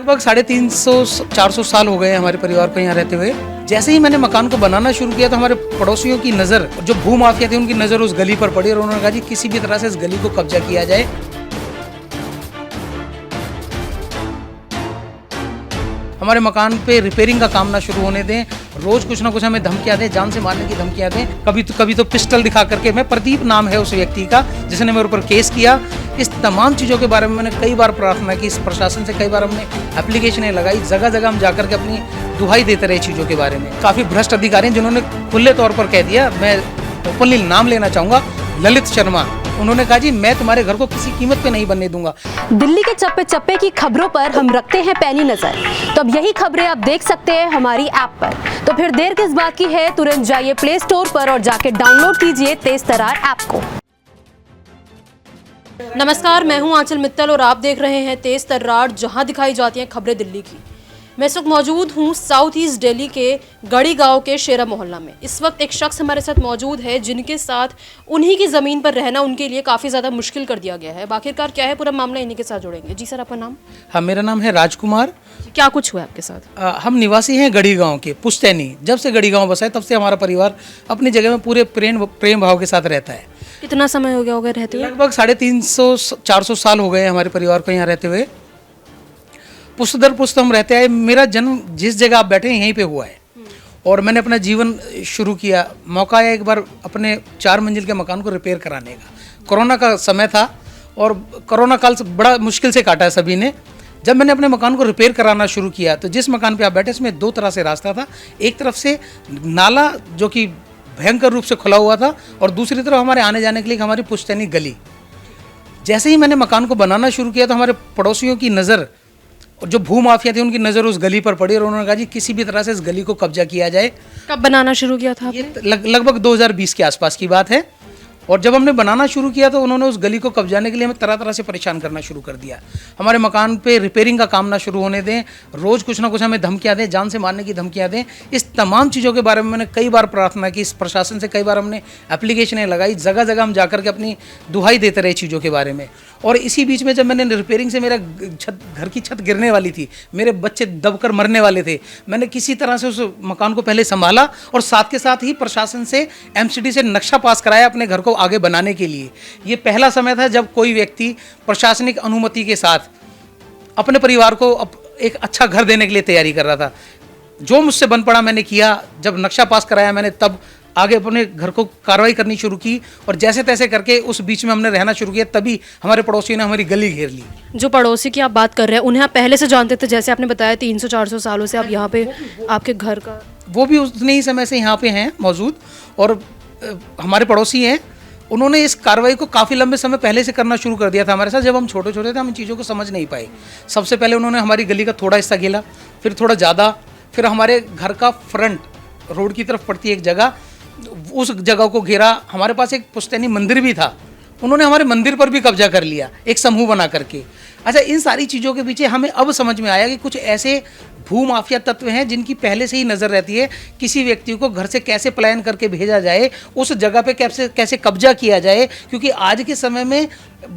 लगभग 350-400 साल हो गए हमारे परिवार को यहाँ रहते हुए। जैसे ही मैंने मकान को बनाना शुरू किया तो हमारे पड़ोसियों की नज़र, जो भूमाफिया थे, उनकी नज़र उस गली पर पड़ी और उन्होंने कहा जी किसी भी तरह से इस गली को कब्जा किया जाए। हमारे मकान पे रिपेयरिंग का काम ना शुरू होने दें, रोज कुछ ना कुछ हमें धमकियां दें, जान से मारने की धमकियां दें। कभी तो पिस्टल दिखा करके, मैं प्रदीप नाम है उस व्यक्ति का जिसने मेरे ऊपर केस किया। इस तमाम चीज़ों के बारे में मैंने कई बार प्रार्थना की, इस प्रशासन से कई बार हमने एप्लीकेशनें लगाई, जगह जगह हम जाकर के अपनी दुहाई देते रहे चीज़ों के बारे में। काफ़ी भ्रष्ट अधिकारी हैं जिन्होंने खुले तौर पर कह दिया, मैं ओपनली नाम लेना चाहूँगा, ललित शर्मा। उन्होंने कहा जी मैं तुम्हारे घर को किसी कीमत पे नहीं बनने दूंगा। दिल्ली के चप्पे चप्पे की खबरों पर हम रखते हैं पैनी नजर, तो अब यही खबरें आप देख सकते हैं हमारी ऐप पर। तो फिर देर किस बात की है, तुरंत जाइए प्ले स्टोर पर और जाके डाउनलोड कीजिए तेज तर्रार ऐप को। नमस्कार, मैं हूं आंचल मित्तल और आप देख रहे हैं तेज तर्रार, जहां दिखाई जाती हैं खबरें दिल्ली की। मैं इस वक्त मौजूद हूं साउथ ईस्ट दिल्ली के गढ़ी गांव के शेरा मोहल्ला में। इस वक्त एक शख्स हमारे साथ मौजूद है जिनके साथ उन्हीं की ज़मीन पर रहना उनके लिए काफ़ी ज़्यादा मुश्किल कर दिया गया है। आखिरकार क्या है पूरा मामला, इन्हीं के साथ जोड़ेंगे। जी सर, आपका नाम? हाँ, मेरा नाम है राजकुमार। क्या कुछ हुआ आपके साथ? हम निवासी हैं गढ़ी गांव के, पुश्तैनी। जब से गढ़ी गांव बसा है तब से हमारा परिवार अपनी जगह में पूरे प्रेम भाव के साथ रहता है। कितना समय हो गया होगा रहते हुए? लगभग 350-400 साल हो गए हमारे परिवार को यहाँ रहते हुए। पुश्त दर पुश्त हम रहते आए। मेरा जन्म जिस जगह आप बैठे हैं यहीं पे हुआ है और मैंने अपना जीवन शुरू किया। मौका आया एक बार अपने 4 मंजिल के मकान को रिपेयर कराने का। कोरोना का समय था और कोरोना काल से बड़ा मुश्किल से काटा है सभी ने। जब मैंने अपने मकान को रिपेयर कराना शुरू किया तो जिस मकान पे आप बैठे इसमें 2 तरह से रास्ता था। एक तरफ से नाला जो कि भयंकर रूप से खुला हुआ था और दूसरी तरफ हमारे आने जाने के लिए हमारी पुश्तैनी गली। जैसे ही मैंने मकान को बनाना शुरू किया तो हमारे पड़ोसियों की नज़र, जो भूमाफिया थे, उनकी नज़र उस गली पर पड़ी और उन्होंने कहा जी किसी भी तरह से इस गली को कब्जा किया जाए। कब बनाना शुरू किया था आपने? ये लगभग 2020 के आसपास की बात है। और जब हमने बनाना शुरू किया तो उन्होंने उस गली को कब्जाने के लिए हमें तरह तरह से परेशान करना शुरू कर दिया। हमारे मकान पे रिपेयरिंग का काम ना शुरू होने दें, रोज़ कुछ ना कुछ हमें धमकियां दें, जान से मारने की धमकियां दें। इस तमाम चीज़ों के बारे में मैंने कई बार प्रार्थना की, इस प्रशासन से कई बार हमने एप्लीकेशनें लगाई, जगह जगह हम जाकर के अपनी दुहाई देते रहे चीज़ों के बारे में। और इसी बीच में जब मैंने रिपेयरिंग से मेरा घर की छत गिरने वाली थी, मेरे बच्चे दबकर मरने वाले थे, मैंने किसी तरह से उस मकान को पहले संभाला और साथ के साथ ही प्रशासन से एमसीडी से नक्शा पास कराया अपने घर को आगे बनाने के लिए। ये पहला समय था जब कोई व्यक्ति प्रशासनिक अनुमति के साथ अपने परिवार को एक अच्छा घर देने के लिए तैयारी कर रहा था। जो मुझसे बन पड़ा मैंने किया। जब नक्शा पास कराया मैंने तब आगे अपने घर को कार्रवाई करनी शुरू की और जैसे तैसे करके उस बीच में हमने रहना शुरू किया। तभी हमारे पड़ोसी ने हमारी गली घेर ली। जो पड़ोसी की आप बात कर रहे हैं उन्हें आप पहले से जानते थे? जैसे आपने बताया 300-400 सालों से आप यहाँ पे, आपके घर का वो भी उतने ही समय से यहाँ पे हैं मौजूद और हमारे पड़ोसी हैं। उन्होंने इस कार्रवाई को काफ़ी लंबे समय पहले से करना शुरू कर दिया था हमारे साथ। जब हम छोटे छोटे थे हम इन चीज़ों को समझ नहीं पाए। सबसे पहले उन्होंने हमारी गली का थोड़ा हिस्सा घेला, फिर थोड़ा ज़्यादा, फिर हमारे घर का फ्रंट रोड की तरफ पड़ती एक जगह, उस जगह को घेरा। हमारे पास एक पुश्तैनी मंदिर भी था, उन्होंने हमारे मंदिर पर भी कब्जा कर लिया एक समूह बना करके। अच्छा, इन सारी चीज़ों के पीछे हमें अब समझ में आया कि कुछ ऐसे भूमाफिया तत्व हैं जिनकी पहले से ही नज़र रहती है किसी व्यक्ति को घर से कैसे पलायन करके भेजा जाए, उस जगह पे कैसे कब्जा किया जाए। क्योंकि आज के समय में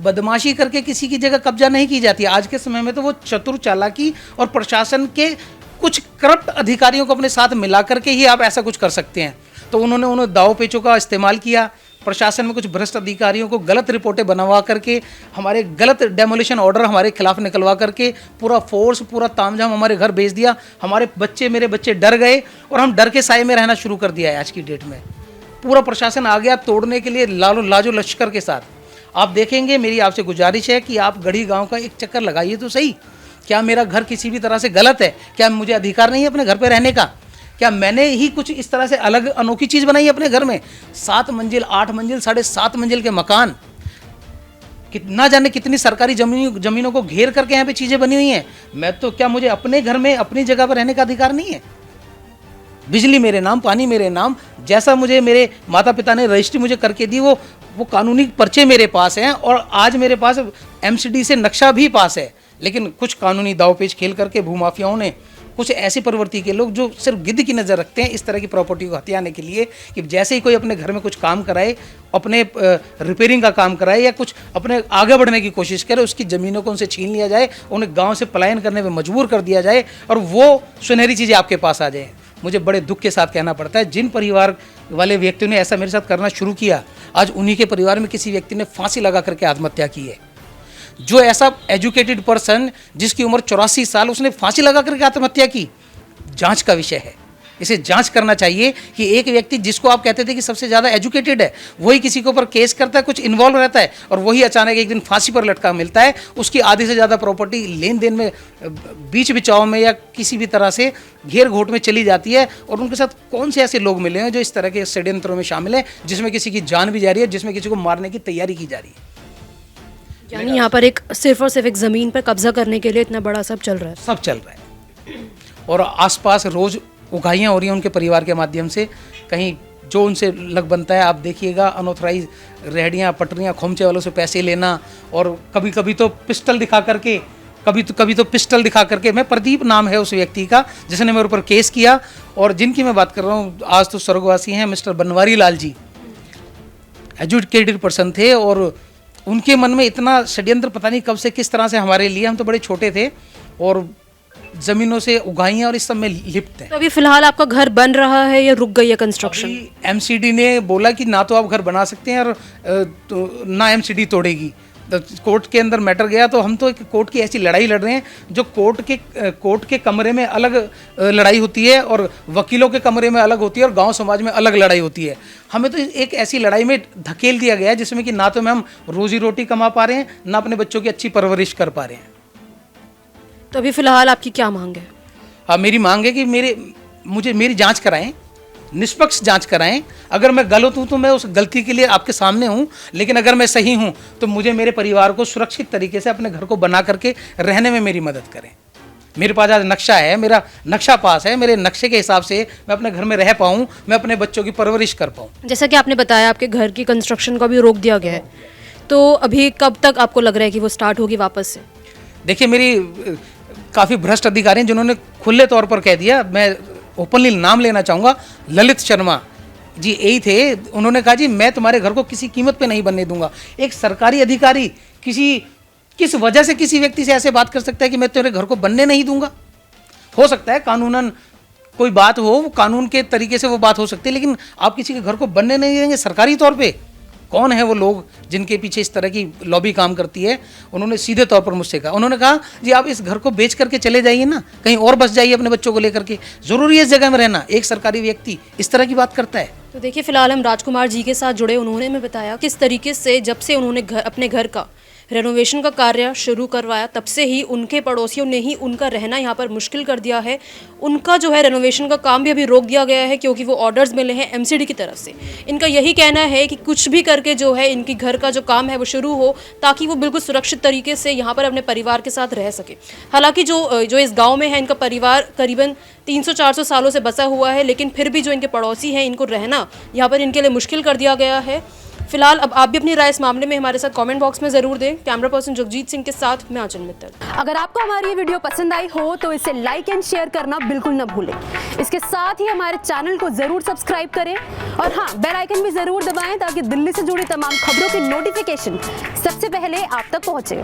बदमाशी करके किसी की जगह कब्जा नहीं की जाती। आज के समय में तो वो चतुर चालाकी और प्रशासन के कुछ करप्ट अधिकारियों को अपने साथ मिला करके ही आप ऐसा कुछ कर सकते हैं। तो उन्होंने दाव पेचों का इस्तेमाल किया। प्रशासन में कुछ भ्रष्ट अधिकारियों को गलत रिपोर्टें बनवा करके, हमारे गलत डेमोलिशन ऑर्डर हमारे खिलाफ निकलवा करके पूरा फोर्स, पूरा तामझाम हमारे घर भेज दिया। मेरे बच्चे डर गए और हम डर के साए में रहना शुरू कर दिया है। आज की डेट में पूरा प्रशासन आ गया तोड़ने के लिए लाजो लश्कर के साथ। आप देखेंगे, मेरी आपसे गुजारिश है कि आप गढ़ी गाँव का एक चक्कर लगाइए तो सही। क्या मेरा घर किसी भी तरह से गलत है? क्या मुझे अधिकार नहीं है अपने घर पर रहने का? क्या मैंने ही कुछ इस तरह से अलग अनोखी चीज़ बनाई अपने घर में? 7 मंजिल, 8 मंजिल, 7.5 मंजिल के मकान, कितना जाने कितनी सरकारी जमीनों को घेर करके यहाँ पे चीज़ें बनी हुई हैं। मैं तो क्या, मुझे अपने घर में अपनी जगह पर रहने का अधिकार नहीं है? बिजली मेरे नाम, पानी मेरे नाम, जैसा मुझे मेरे माता पिता ने रजिस्ट्री मुझे करके दी वो कानूनी पर्चे मेरे पास हैं और आज मेरे पास एमसीडी से नक्शा भी पास है। लेकिन कुछ कानूनी दाव पेच खेल करके भूमाफियाओं ने कुछ ऐसी प्रवृत्ति के लोग जो सिर्फ गिद्ध की नज़र रखते हैं इस तरह की प्रॉपर्टी को हथियाने के लिए, कि जैसे ही कोई अपने घर में कुछ काम कराए, अपने रिपेयरिंग का काम कराए या कुछ अपने आगे बढ़ने की कोशिश करे, उसकी ज़मीनों को उनसे छीन लिया जाए, उन्हें गांव से पलायन करने में मजबूर कर दिया जाए और वो सुनहरी चीज़ें आपके पास आ जाएँ। मुझे बड़े दुख के साथ कहना पड़ता है, जिन परिवार वाले व्यक्तियों ने ऐसा मेरे साथ करना शुरू किया, आज उन्हीं के परिवार में किसी व्यक्ति ने फांसी लगा करके आत्महत्या की है। जो ऐसा एजुकेटेड पर्सन जिसकी उम्र 84 साल, उसने फांसी लगा करके आत्महत्या की, जांच का विषय है। इसे जांच करना चाहिए कि एक व्यक्ति जिसको आप कहते थे कि सबसे ज़्यादा एजुकेटेड है, वही किसी के ऊपर केस करता है, कुछ इन्वॉल्व रहता है और वही अचानक एक दिन फांसी पर लटका मिलता है। उसकी आधी से ज़्यादा प्रॉपर्टी लेन देन में, बीच बिचाव में या किसी भी तरह से घेर घोट में चली जाती है। और उनके साथ कौन से ऐसे लोग मिले हैं जो इस तरह के षड्यंत्रों में शामिल हैं, जिसमें किसी की जान भी जा रही है, जिसमें किसी को मारने की तैयारी की जा रही है। यानी यहाँ पर एक सिर्फ और सिर्फ एक ज़मीन पर कब्जा करने के लिए इतना बड़ा सब चल रहा है। सब चल रहा है और आसपास रोज़ उगाहियाँ हो रही हैं उनके परिवार के माध्यम से। कहीं जो उनसे लग बनता है, आप देखिएगा अनऑथराइज रेहड़ियाँ, पटरियाँ, खोमचे वालों से पैसे लेना, और कभी कभी तो पिस्टल दिखा करके, कभी तो पिस्टल दिखा करके। मैं प्रदीप नाम है उस व्यक्ति का जिसने मेरे ऊपर केस किया, और जिनकी मैं बात कर रहा हूँ आज तो स्वर्गवासी हैं, mister Banwari Lal ji, educated person थे, और उनके मन में इतना षड्यंत्र पता नहीं कब से किस तरह से हमारे लिए, हम तो बड़े छोटे थे और ज़मीनों से उगाइयाँ और इस सब में लिप्त हैं। तो अभी फिलहाल आपका घर बन रहा है या रुक गई है कंस्ट्रक्शन? एमसीडी ने बोला कि ना तो आप घर बना सकते हैं और तो ना एमसीडी तोड़ेगी। कोर्ट के अंदर मैटर गया तो हम तो एक कोर्ट की ऐसी लड़ाई लड़ रहे हैं जो कोर्ट के कमरे में अलग लड़ाई होती है और वकीलों के कमरे में अलग होती है और गांव समाज में अलग लड़ाई होती है। हमें तो एक ऐसी लड़ाई में धकेल दिया गया है जिसमें कि ना तो हम रोजी रोटी कमा पा रहे हैं, ना अपने बच्चों की अच्छी परवरिश कर पा रहे हैं। तो अभी फिलहाल आपकी क्या मांग है? हाँ, मेरी मांग है कि मेरी जांच कराएं, निष्पक्ष जांच कराएं। अगर मैं गलत हूं तो मैं उस गलती के लिए आपके सामने हूं, लेकिन अगर मैं सही हूं तो मुझे मेरे परिवार को सुरक्षित तरीके से अपने घर को बना करके रहने में मेरी मदद करें। मेरे पास आज नक्शा है, मेरा नक्शा पास है, मेरे नक्शे के हिसाब से मैं अपने घर में रह पाऊँ, मैं अपने बच्चों की परवरिश कर पाऊँ। जैसा कि आपने बताया आपके घर की कंस्ट्रक्शन को भी रोक दिया गया है, तो अभी कब तक आपको लग रहा है कि वो स्टार्ट होगी वापस से? देखिए, मेरी काफ़ी भ्रष्ट अधिकारी हैं जिन्होंने खुले तौर पर कह दिया, मैं ओपनली नाम लेना चाहूँगा, ललित शर्मा जी यही थे। उन्होंने कहा जी मैं तुम्हारे घर को किसी कीमत पे नहीं बनने दूंगा। एक सरकारी अधिकारी किस वजह से किसी व्यक्ति से ऐसे बात कर सकता है कि मैं तेरे घर को बनने नहीं दूंगा? हो सकता है कानूनन कोई बात हो, कानून के तरीके से वो बात हो सकती है, लेकिन आप किसी के घर को बनने नहीं देंगे सरकारी तौर पे? कौन है वो लोग जिनके पीछे इस तरह की लॉबी काम करती है? उन्होंने सीधे तौर पर मुझसे कहा, उन्होंने कहा जी आप इस घर को बेच करके चले जाइए ना, कहीं और बस जाइए अपने बच्चों को लेकर के, जरूरी है इस जगह में रहना। एक सरकारी व्यक्ति इस तरह की बात करता है? तो देखिए फिलहाल हम राजकुमार जी के साथ जुड़े, उन्होंने हमें बताया किस तरीके से जब से उन्होंने अपने घर का रेनोवेशन का कार्य शुरू करवाया तब से ही उनके पड़ोसियों ने ही उनका रहना यहाँ पर मुश्किल कर दिया है। उनका जो है रेनोवेशन का काम भी अभी रोक दिया गया है क्योंकि वो ऑर्डर्स मिले हैं एमसीडी की तरफ से। इनका यही कहना है कि कुछ भी करके जो है इनकी घर का जो काम है वो शुरू हो ताकि वो बिल्कुल सुरक्षित तरीके से यहाँ पर अपने परिवार के साथ रह सके। हालांकि जो इस गाँव में है इनका परिवार करीबन 300-400 सालों से बसा हुआ है, लेकिन फिर भी जो इनके पड़ोसी हैं इनको रहना यहाँ पर इनके लिए मुश्किल कर दिया गया है। फिलहाल अब आप भी अपनी राय इस मामले में हमारे साथ कमेंट बॉक्स में जरूर दें। कैमरा पर्सन जगजीत सिंह के साथ मैं आंचल मित्तल। अगर आपको हमारी ये वीडियो पसंद आई हो तो इसे लाइक एंड शेयर करना बिल्कुल न भूलें। इसके साथ ही हमारे चैनल को जरूर सब्सक्राइब करें और हाँ, बेल आइकन भी जरूर दबाएं ताकि दिल्ली से जुड़ी तमाम खबरों की नोटिफिकेशन सबसे पहले आप तक पहुंचे।